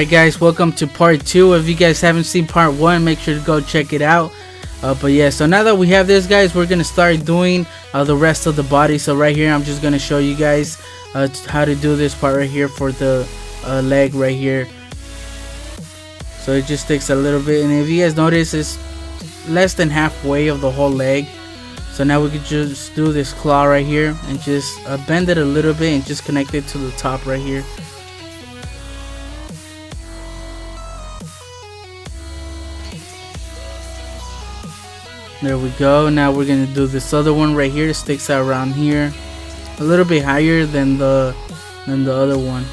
Alright guys, welcome to part 2. If you guys haven't seen part 1, make sure to go check it out. But yeah, so now that we have this, guys, we're gonna start doing the rest of the body. So right here I'm just gonna show you guys how to do this part right here for the leg right here. So it just takes a little bit, and if you guys notice, it's less than halfway of the whole leg. So now we could just do this claw right here and just bend it a little bit and just connect it to the top right here. There we go. Now we're gonna do this other one right here. It sticks out around here, a little bit higher than the other one.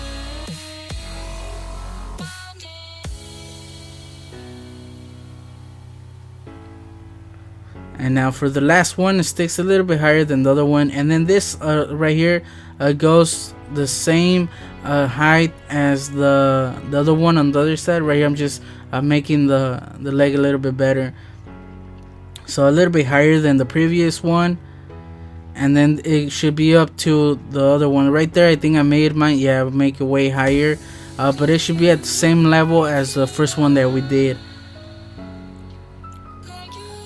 And now for the last one, it sticks a little bit higher than the other one. And then this right here goes the same height as the other one on the other side. Right here I'm just making the leg a little bit better. So a little bit higher than the previous one. And then it should be up to the other one right there. I think I made mine. Yeah, make it way higher. But it should be at the same level as the first one that we did.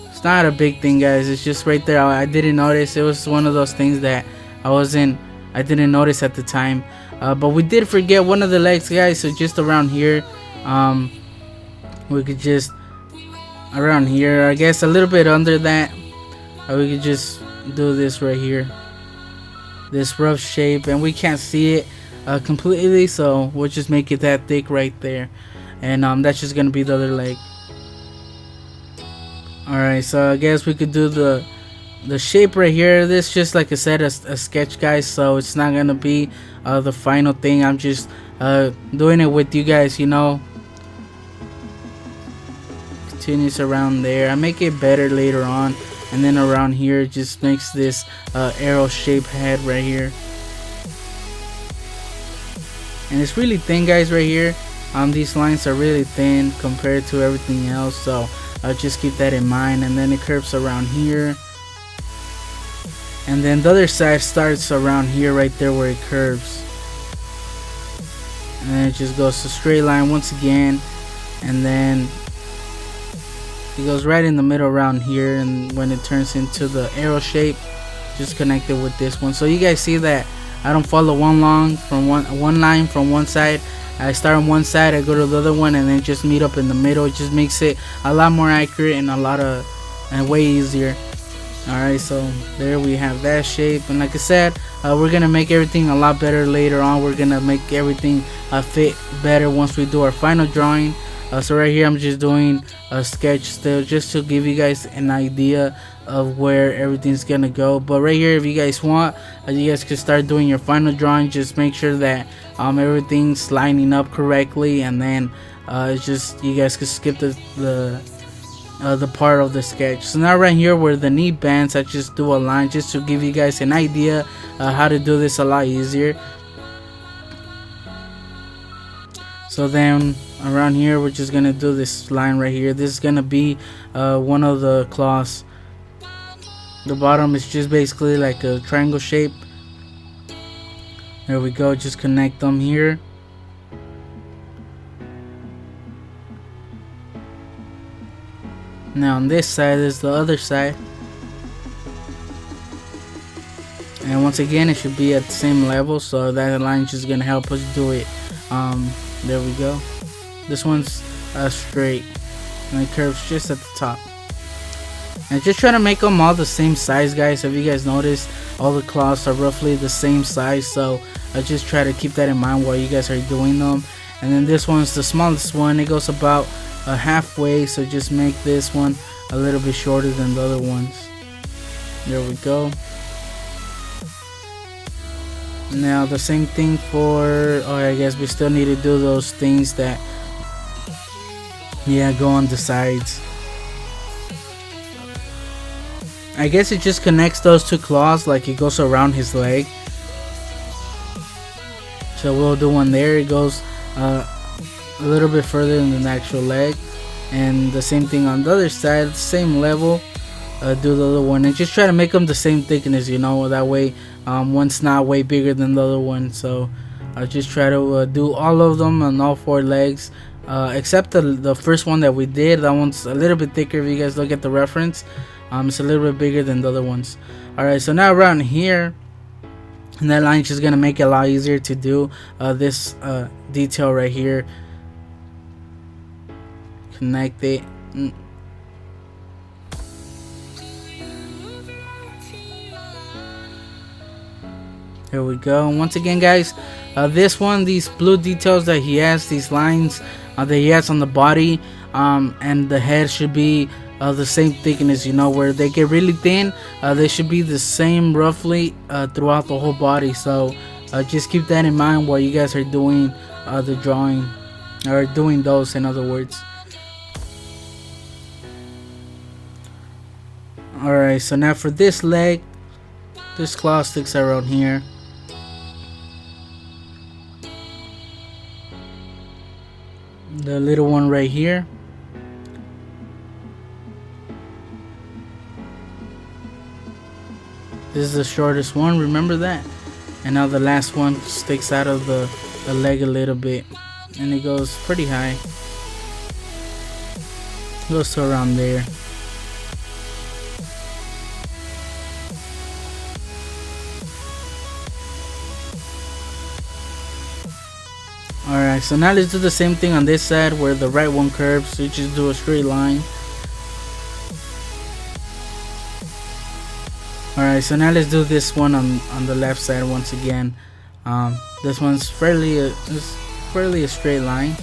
It's not a big thing, guys. It's just right there. I didn't notice. It was one of those things that I didn't notice at the time. But we did forget one of the legs, guys. So just around here, we could just around here, I guess a little bit under that, we could just do this right here, this rough shape, and we can't see it completely, so we'll just make it that thick right there, and that's just gonna be the other leg. Alright, so I guess we could do the shape right here. This just, like I said, a sketch, guys, so it's not gonna be the final thing. I'm just doing it with you guys, you know. Continues around there. I make it better later on, and then around here it just makes this arrow shaped head right here, and it's really thin, guys, right here. These lines are really thin compared to everything else, so just keep that in mind. And then it curves around here, and then the other side starts around here right there where it curves, and then it just goes to straight line once again, and then it goes right in the middle around here, and when it turns into the arrow shape, just connect it with this one. So you guys see that I don't follow one line from one side. I start on one side, I go to the other one, and then just meet up in the middle. It just makes it a lot more accurate and way easier. Alright, so there we have that shape, and like I said, we're gonna make everything a lot better later on. We're gonna make everything fit better once we do our final drawing. So right here I'm just doing a sketch still, just to give you guys an idea of where everything's gonna go. But right here, if you guys want, you guys can start doing your final drawing. Just make sure that everything's lining up correctly, and then it's just, you guys can skip the part of the sketch. So now right here where the knee bends, I just do a line just to give you guys an idea how to do this a lot easier. So then around here we're just gonna do this line right here. This is gonna be one of the claws. The bottom is just basically like a triangle shape. There we go, just connect them here. Now on this side is the other side, and once again it should be at the same level, so that line is just gonna help us do it. There we go. This one's straight, and it curves just at the top. And just try to make them all the same size, guys. If you guys notice, all the claws are roughly the same size, so I just try to keep that in mind while you guys are doing them. And then this one's the smallest one. It goes about halfway, so just make this one a little bit shorter than the other ones. There we go. Now the same thing for, I guess we still need to do those things that, yeah, go on the sides. I guess it just connects those two claws, like it goes around his leg. So we'll do one there. It goes a little bit further than the actual leg, and the same thing on the other side, same level. Do the other one, and just try to make them the same thickness, you know, that way one's not way bigger than the other one. So just try to do all of them on all 4 legs, except the first one that we did. That one's a little bit thicker. If you guys look at the reference, it's a little bit bigger than the other ones. Alright, so now around here, and that line's just gonna make it a lot easier to do this detail right here. Connect it. There we go. And once again, guys, this one, these blue details that he has, these lines that he has on the body, and the head should be the same thickness, you know. Where they get really thin, they should be the same roughly throughout the whole body. So just keep that in mind while you guys are doing the drawing, or doing those, in other words. Alright, so now for this leg, this claw sticks around here. The little one right here. This is the shortest one, remember that? And now the last one sticks out of the leg a little bit, and it goes pretty high. Goes to around there. Alright, so now let's do the same thing on this side where the right one curves. So you just do a straight line. Alright, so now let's do this one on the left side once again. This one's fairly a straight line.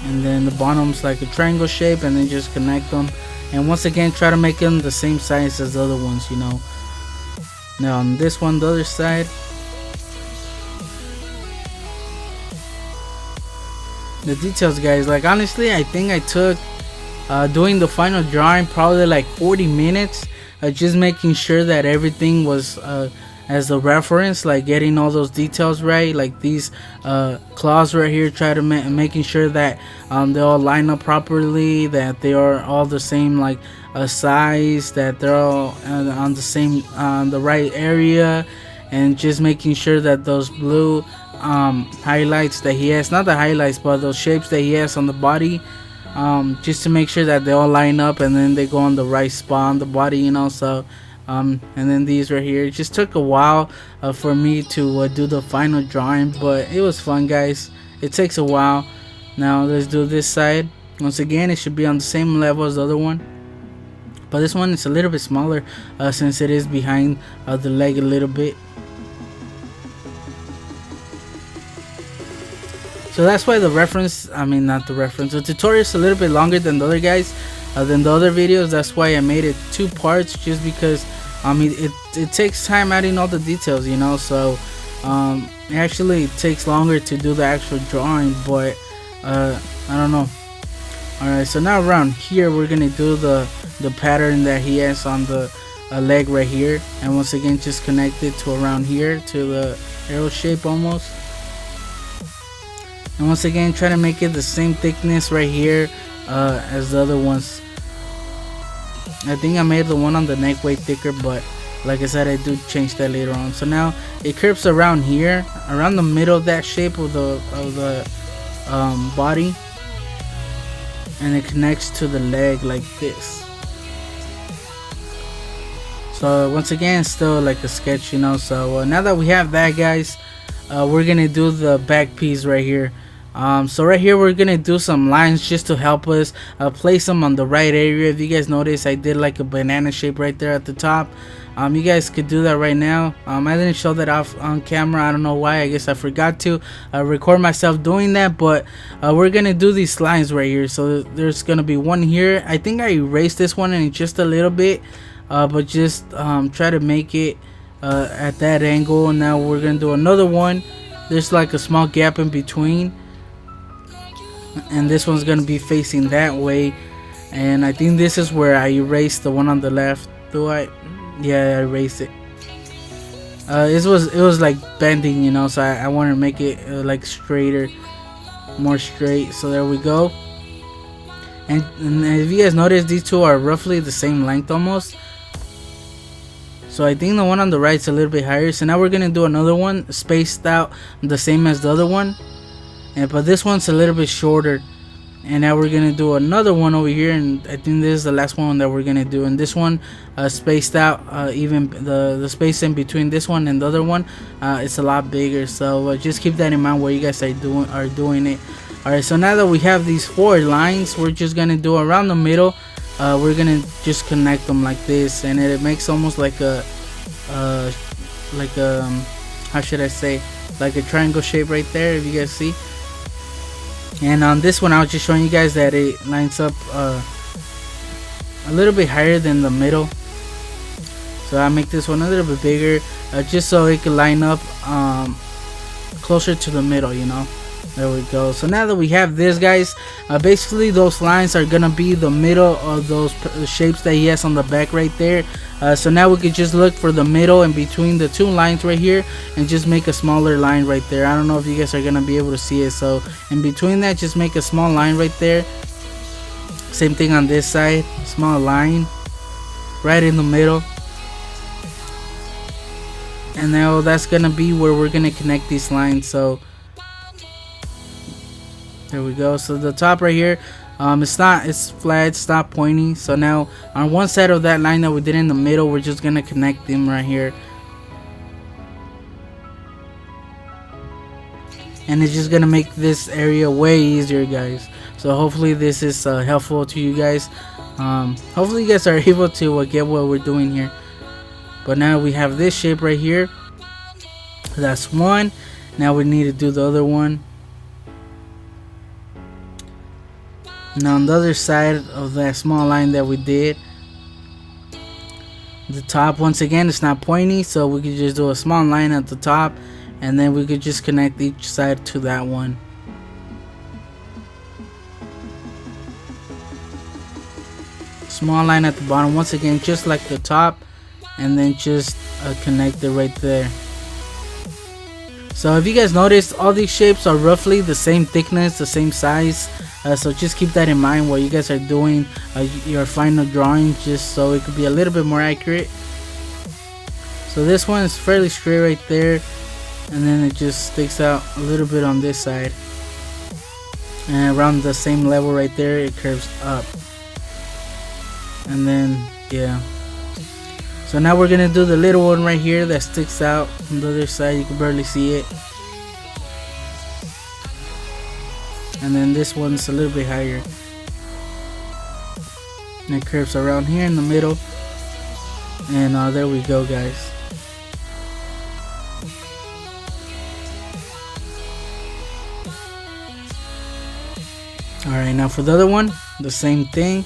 And then the bottom's like a triangle shape, and then just connect them. And once again, try to make them the same size as the other ones, you know. Now on this one, the other side, the details, guys, like honestly, I think I took doing the final drawing probably like 40 minutes, just making sure that everything was as a reference, like getting all those details right, like these claws right here, try to making sure that they all line up properly, that they are all the same like size, that they're all on the same the right area, and just making sure that those blue highlights that he has, not the highlights but those shapes that he has on the body, just to make sure that they all line up and then they go on the right spot on the body, you know. So and then these right here, it just took a while for me to do the final drawing, but it was fun, guys. It takes a while. Now let's do this side. Once again, it should be on the same level as the other one, but this one is a little bit smaller since it is behind the leg a little bit. So that's why the reference, the tutorial is a little bit longer than the other guys, than the other videos. That's why I made it 2 parts, just because it takes time adding all the details, you know. So it actually takes longer to do the actual drawing, but I don't know. Alright, so now around here we're gonna do the pattern that he has on the leg right here, and once again just connect it to around here to the arrow shape almost. And once again, try to make it the same thickness right here as the other ones. I think I made the one on the neck way thicker, but like I said, I do change that later on. So now it curves around here, around the middle of that shape of the body, and it connects to the leg like this. So once again, still like a sketch, you know. So now that we have that, guys, we're gonna do the back piece right here. So right here we're gonna do some lines just to help us place them on the right area. If you guys notice, I did like a banana shape right there at the top. You guys could do that right now. I didn't show that off on camera. I don't know why. I guess I forgot to record myself doing that, but we're gonna do these lines right here. So there's gonna be one here. I think I erased this one in just a little bit, but just try to make it at that angle. Now we're gonna do another one. There's like a small gap in between, and this one's gonna be facing that way. And I think this is where I erased the one on the left. Do I? Yeah, I erased it. It was like bending, you know, so I want to make it like straighter, more straight. So there we go. And if you guys notice, these two are roughly the same length almost. So I think the one on the right is a little bit higher. So now we're gonna do another one spaced out the same as the other one, but this one's a little bit shorter. And now we're gonna do another one over here, and I think this is the last one that we're gonna do. And this one spaced out, even the space in between this one and the other one, it's a lot bigger. So just keep that in mind where you guys are doing it. Alright, so now that we have these 4 lines, we're just gonna do around the middle. We're gonna just connect them like this, and it makes almost like a how should I say, like a triangle shape right there, if you guys see. And on this one I was just showing you guys that it lines up a little bit higher than the middle, so I make this one a little bit bigger, just so it can line up closer to the middle, you know. There we go. So now that we have this, guys, basically those lines are gonna be the middle of those shapes that he has on the back right there. So now we could just look for the middle in between the 2 lines right here and just make a smaller line right there. I don't know if you guys are gonna be able to see it. So in between that, just make a small line right there. Same thing on this side, small line right in the middle. And now that's gonna be where we're gonna connect these lines. So there we go. So the top right here, it's flat, it's not pointy. So now on one side of that line that we did in the middle, we're just gonna connect them right here, and it's just gonna make this area way easier, guys. So hopefully this is helpful to you guys. Hopefully you guys are able to get what we're doing here. But now we have this shape right here. That's one. Now we need to do the other one. Now on the other side of that small line that we did, the top, once again, it's not pointy, so we could just do a small line at the top, and then we could just connect each side to that one. Small line at the bottom, once again, just like the top, and then just connect it right there. So if you guys notice, all these shapes are roughly the same thickness, the same size. So just keep that in mind while you guys are doing your final drawing, just so it could be a little bit more accurate. So this one is fairly straight right there, and then it just sticks out a little bit on this side, and around the same level right there it curves up. And then yeah, so now we're gonna do the little one right here that sticks out on the other side. You can barely see it. And then this one's a little bit higher, and it curves around here in the middle. And there we go, guys. Alright, now for the other one, the same thing.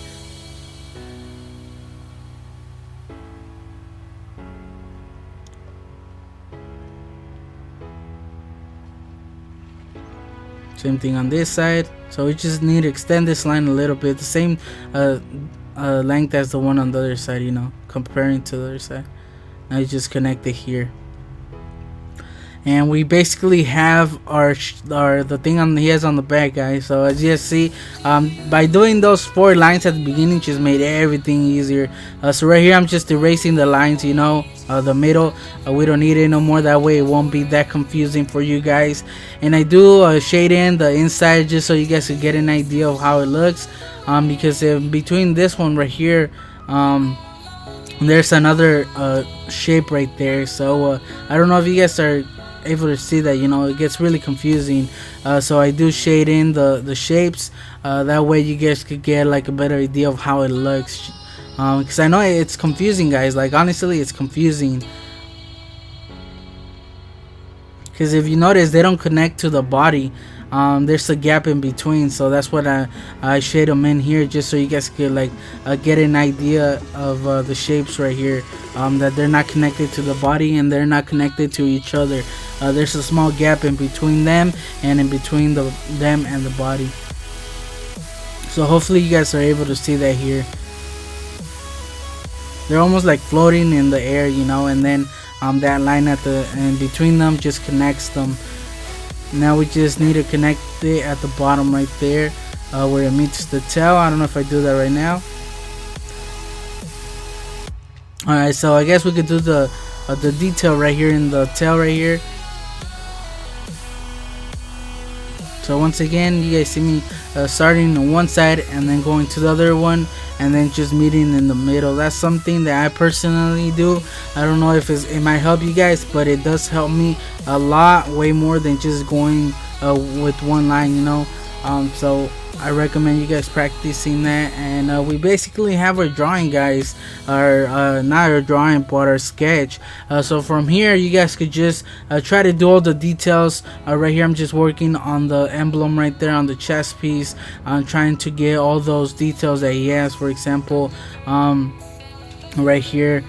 Same thing on this side. So we just need to extend this line a little bit, the same length as the one on the other side, you know, comparing to the other side. Now you just connect it here, and we basically have the thing on he has on the back, guys. So as you guys see, by doing those 4 lines at the beginning, just made everything easier. So right here I'm just erasing the lines, you know, the middle. We don't need it no more, that way it won't be that confusing for you guys. And I do shade in the inside just so you guys can get an idea of how it looks, because in between this one right here, there's another shape right there. So I don't know if you guys are able to see that, you know, it gets really confusing. So I do shade in the shapes, that way you guys could get like a better idea of how it looks, because I know it's confusing, guys. Like honestly, it's confusing, because if you notice, they don't connect to the body. There's a gap in between, so that's what I shade them in here, just so you guys could like get an idea of the shapes right here, that they're not connected to the body and they're not connected to each other. There's a small gap in between them and in between them and the body. So hopefully you guys are able to see that here. They're almost like floating in the air, you know, and then that line at the in between them just connects them. Now we just need to connect it at the bottom right there, where it meets the tail. I don't know if I do that right now. Alright, so I guess we could do the detail right here in the tail right here. So once again, you guys see me starting on one side and then going to the other one and then just meeting in the middle. That's something that I personally do. I don't know if it might help you guys, but it does help me a lot, way more than just going with one line, you know. So I recommend you guys practicing that. And we basically have our drawing, guys, our not our drawing but our sketch. So from here you guys could just try to do all the details. Right here I'm just working on the emblem right there on the chest piece. I'm trying to get all those details that he has. For example, right here,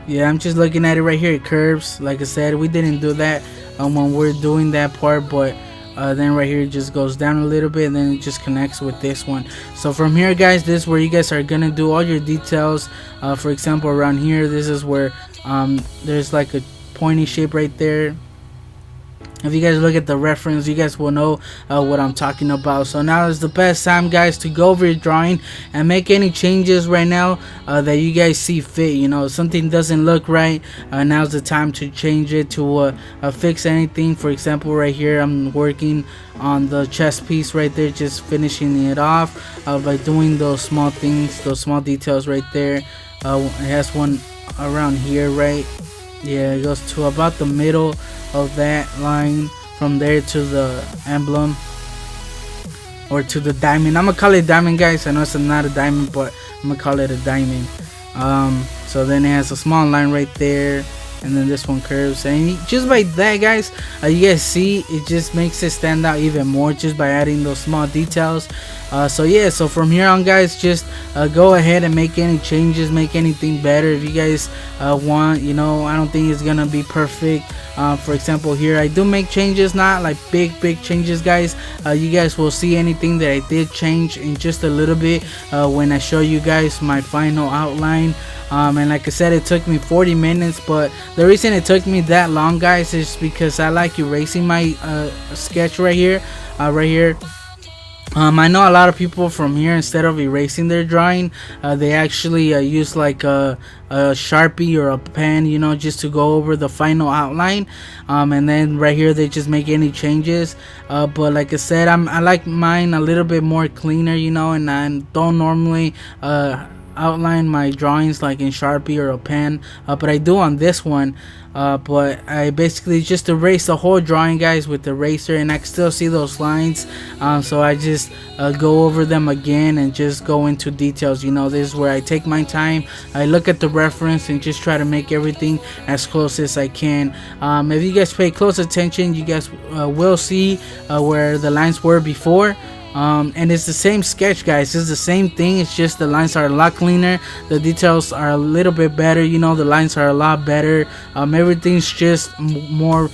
yeah, I'm just looking at it right here. It curves, like I said. We didn't do that when we're doing that part, but then right here it just goes down a little bit and then it just connects with this one. So from here, guys, this is where you guys are gonna do all your details. For example, around here, this is where there's like a pointy shape right there. If you guys look at the reference, you guys will know what I'm talking about. So now is the best time, guys, to go over your drawing and make any changes right now that you guys see fit. You know, if something doesn't look right, now's the time to change it, to fix anything. For example, right here I'm working on the chest piece right there, just finishing it off by doing those small things, those small details right there. It has one around here, right? Yeah, it goes to about the middle of that line, from there to the emblem or to the diamond. I'm gonna call it diamond, guys. I know it's not a diamond, but I'm gonna call it a diamond. So then it has a small line right there, and then this one curves, and just by that, guys, you guys see it just makes it stand out even more just by adding those small details. So yeah, so from here on, guys, just go ahead and make any changes, make anything better if you guys want. You know, I don't think it's gonna be perfect. For example, here I do make changes, not like big changes, guys. You guys will see anything that I did change in just a little bit when I show you guys my final outline. And like I said, it took me 40 minutes, but the reason it took me that long, guys, is because I like erasing my sketch right here. I know a lot of people from here, instead of erasing their drawing, they actually use like a Sharpie or a pen, you know, just to go over the final outline. And then right here they just make any changes. But like I said, I like mine a little bit more cleaner, you know, and I don't normally outline my drawings like in Sharpie or a pen, but I do on this one. But I basically just erase the whole drawing, guys, with the eraser, and I can still see those lines. So I just go over them again and just go into details. You know, this is where I take my time. I look at the reference and just try to make everything as close as I can. If you guys pay close attention, you guys will see where the lines were before. And it's the same sketch, guys. It's the same thing. It's just the lines are a lot cleaner, the details are a little bit better, you know, the lines are a lot better. Everything's just more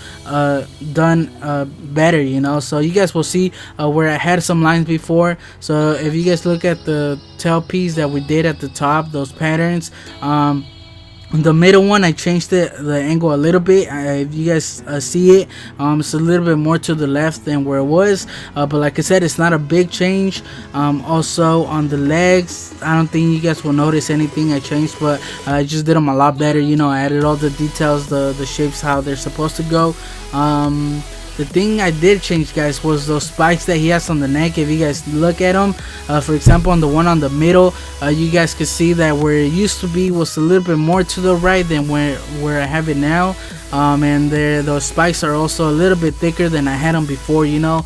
done better, you know. So you guys will see where I had some lines before. So if you guys look at the tail piece that we did at the top, those patterns, the middle one, I changed the angle a little bit. If you guys see it, it's a little bit more to the left than where it was, but like I said, it's not a big change. Also on the legs, I don't think you guys will notice anything I changed, but I just did them a lot better. You know, I added all the details, the shapes, how they're supposed to go. The thing I did change, guys, was those spikes that he has on the neck. If you guys look at them, for example, on the one on the middle, you guys could see that where it used to be was a little bit more to the right than where I have it now. And those spikes are also a little bit thicker than I had them before, you know.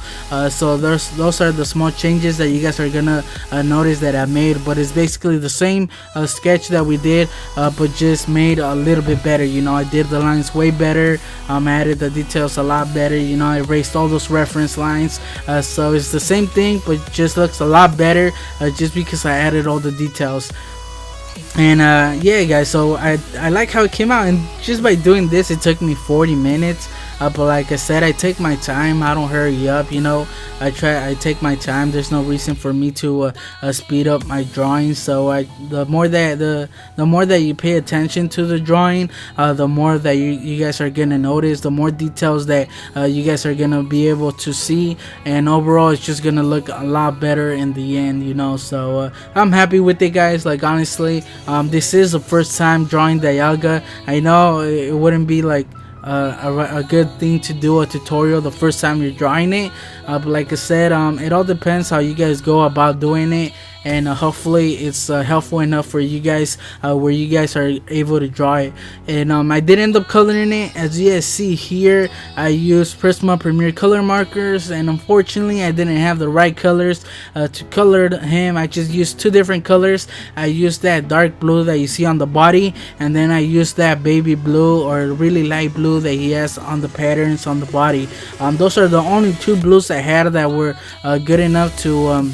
So those are the small changes that you guys are gonna notice that I made. But it's basically the same sketch that we did, but just made a little bit better. You know, I did the lines way better. I added the details a lot better. You know, I erased all those reference lines. So it's the same thing, but just looks a lot better just because I added all the details. And yeah, guys, so I like how it came out, and just by doing this, it took me 40 minutes. but like I said, I take my time. I don't hurry up, you know. I take my time. There's no reason for me to speed up my drawing. So the more that you pay attention to the drawing, the more that you guys are gonna notice, the more details that you guys are gonna be able to see, and overall it's just gonna look a lot better in the end, you know. So I'm happy with it, guys. Like, honestly, this is the first time drawing Dialga. I know it wouldn't be like a good thing to do a tutorial the first time you're drawing it, but like I said, it all depends how you guys go about doing it, and hopefully it's helpful enough for you guys where you guys are able to draw it. And I did end up coloring it. As you guys see here, I used Prisma Premier color markers, and unfortunately I didn't have the right colors to color him. I just used two different colors. I used that dark blue that you see on the body, and then I used that baby blue or really light blue that he has on the patterns on the body. Those are the only two blues I had that were good enough to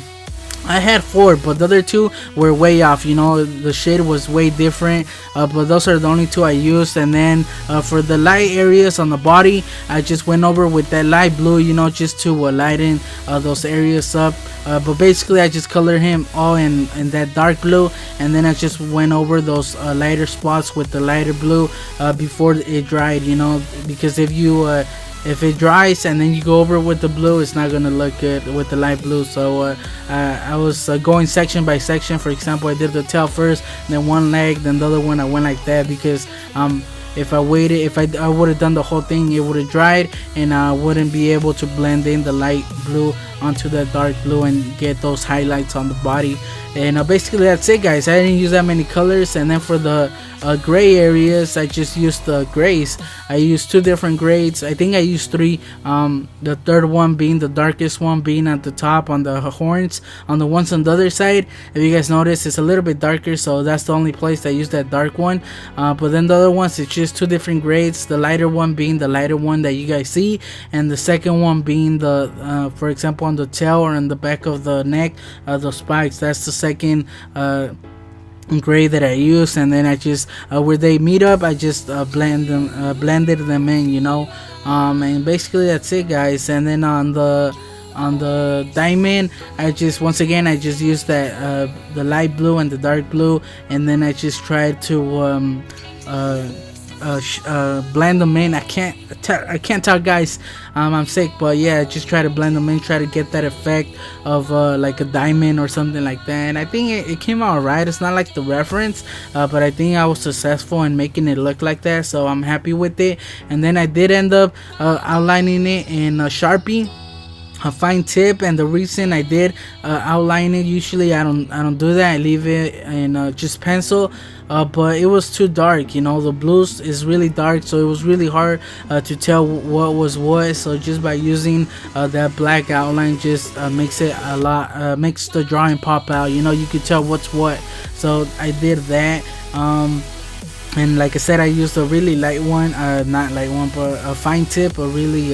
I had four, but the other two were way off, you know. The shade was way different, but those are the only two I used. And then for the light areas on the body, I just went over with that light blue, you know, just to lighten those areas up. But basically I just colored him all in that dark blue, and then I just went over those lighter spots with the lighter blue before it dried, you know, because if it dries and then you go over with the blue, it's not gonna look good with the light blue. So I was going section by section. For example, I did the tail first, then one leg, then the other one. I went like that because if I waited, if I would have done the whole thing, it would have dried, and I wouldn't be able to blend in the light blue onto the dark blue and get those highlights on the body. And basically that's it, guys. I didn't use that many colors. And then for the gray areas, I just used the grays. I used two different grades. I think I used three. The third one being the darkest one, being at the top on the horns. On the ones on the other side, if you guys notice, it's a little bit darker, so that's the only place I used that dark one. But then the other ones, it's just two different grades. The lighter one being the lighter one that you guys see, and the second one being the for example, on the tail or on the back of the neck, the spikes. That's the second gray that I use. And then I just where they meet up, I just blended them in, you know. And basically that's it, guys. And then on the diamond, I just once again I just used that the light blue and the dark blue, and then I just tried to blend them in. I can't tell, guys. I'm sick, but yeah, just try to blend them in, try to get that effect of like a diamond or something like that. And I think it came out right. It's not like the reference, but I think I was successful in making it look like that, so I'm happy with it. And then I did end up outlining it in Sharpie, a fine tip. And the reason I did outline it, usually I don't do that. I leave it in just pencil, but it was too dark, you know. The blues is really dark, so it was really hard to tell what was what. So just by using that black outline just makes it a lot makes the drawing pop out, you know. You could tell what's what. So I did that. And like I said, I used a really light one, not light one, but a fine tip, a really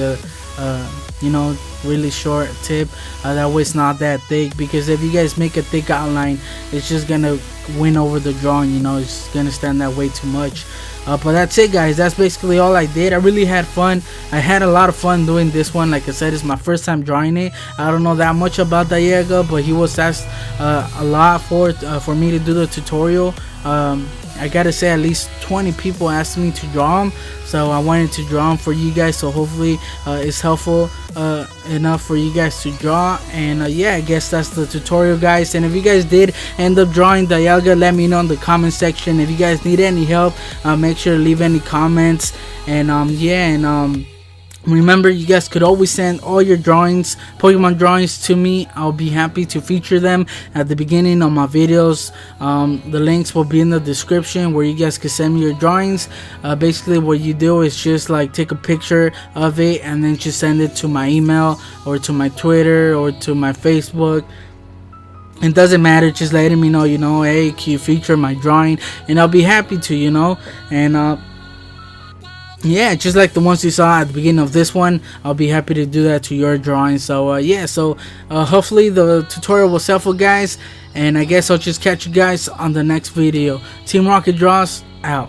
you know, really short tip. That way it's not that thick, because if you guys make a thick outline, it's just gonna win over the drawing, you know. It's gonna stand that way too much. But that's it, guys. That's basically all I did. I really had fun. I had a lot of fun doing this one. Like I said, it's my first time drawing it. I don't know that much about Dialga, but he was asked a lot for me to do the tutorial. I gotta say, at least 20 people asked me to draw him, so I wanted to draw him for you guys. So hopefully it's helpful enough for you guys to draw. And yeah, I guess that's the tutorial, guys. And if you guys did end up drawing Dialga, let me know in the comment section. If you guys need any help, make sure to leave any comments. And yeah, and remember, you guys could always send all your drawings, Pokemon drawings, to me. I'll be happy to feature them at the beginning of my videos. The links will be in the description where you guys can send me your drawings. Basically what you do is just like take a picture of it and then just send it to my email or to my Twitter or to my Facebook. It doesn't matter, just letting me know, you know, hey, can you feature my drawing? And I'll be happy to, you know. And yeah, just like the ones you saw at the beginning of this one, I'll be happy to do that to your drawing. So yeah, so hopefully the tutorial was helpful, guys, and I guess I'll just catch you guys on the next video. Team Rocket Draws out.